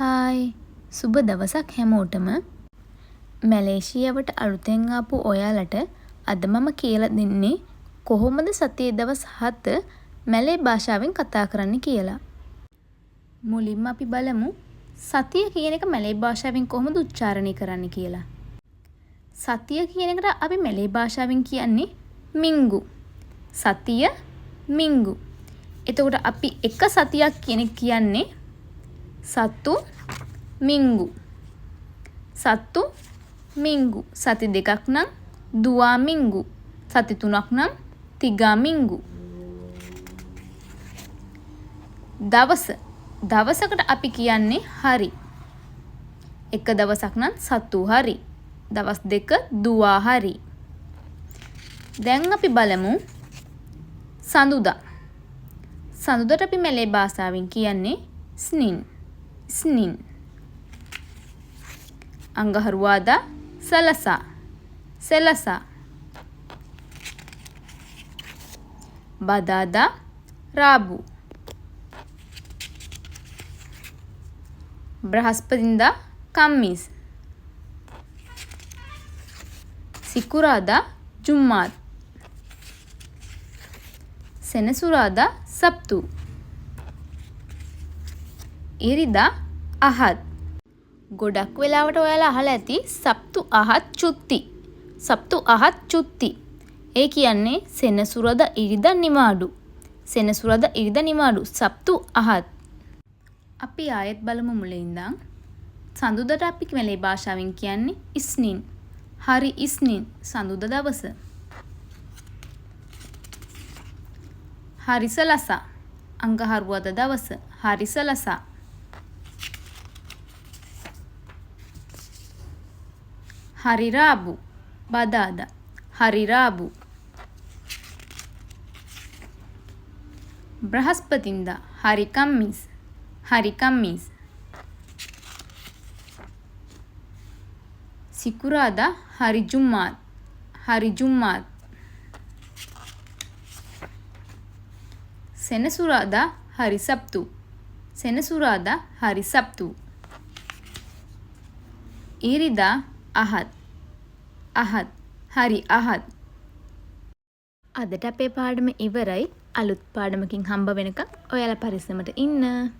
Hi සුබ දවසක් හැමෝටම. මැලේසියාවට අලුතෙන් ආපු ඔයාලට අද මම කියලා දෙන්නේ කොහොමද සතියේ දවස් 7 මැලේ භාෂාවෙන් කතා කරන්න කියලා. මුලින්ම අපි බලමු සතිය කියන එක මැලේ භාෂාවෙන් කොහොමද උච්චාරණය කරන්න කියලා. සතිය කියන එකට අපි මැලේ භාෂාවෙන් කියන්නේ මිංගු. සතිය මිංගු. එතකොට අපි එක සතියක් කියන එක කියන්නේ සතු මිංගු. සතු මිංගු. සති දෙකක් නම් දුවා මිංගු. සති තුනක් නම් තිගා මිංගු. දවස. දවසකට අපි කියන්නේ හරි. එක දවසක් නම් සතු හරි. දවස් දෙක දුවා හරි. දැන් අපි බලමු සඳුදා. සඳුදාට අපි මැලේ භාෂාවෙන් කියන්නේ ස්නින්. ස්නින්. අඟහරුවාදා සලසා. සෙලසා. බදාදා රාබු. බ්‍රහස්පතින්දා කම්මිස්. සිකුරාදා ජුම්මාත්. සෙනසුරාදා සබ්තු. ඉරිදා අහත්. ගොඩක් වෙලාවට ඔයාලා අහලා ඇති සබ්තු අහත් චුත්ති. සබ්තු අහත් චුත්ති. ඒ කියන්නේ සෙනසුරාදා ඉරිදා නිවාඩු. සෙනසුරාදා ඉරිදා නිවාඩු. සබ්තු අහත්. අපි ආයෙත් බලමු මුලින් ඉඳන්. සඳුදාට අපි මැලේ භාෂාවෙන් කියන්නේ ඉස්නින්. hari ඉස්නින් සඳුදා දවස. hari selasa අඟහරුවාදා දවස. hari selasa. hari rabu බදාදා. hari rabu. බ්‍රහස්පතින්දා hari kamis. hari kamis. සිකුරාදා hari jumat. hari jumat. සෙනසුරාදා hari sabtu. සෙනසුරාදා hari sabtu. ඉරිදා අහත්. අහත්. hari අහත්. අදට අපේ පාඩම ඉවරයි. අලුත් පාඩමකින් හම්බ වෙනකම් ඔයාලා පරිස්සමට ඉන්න.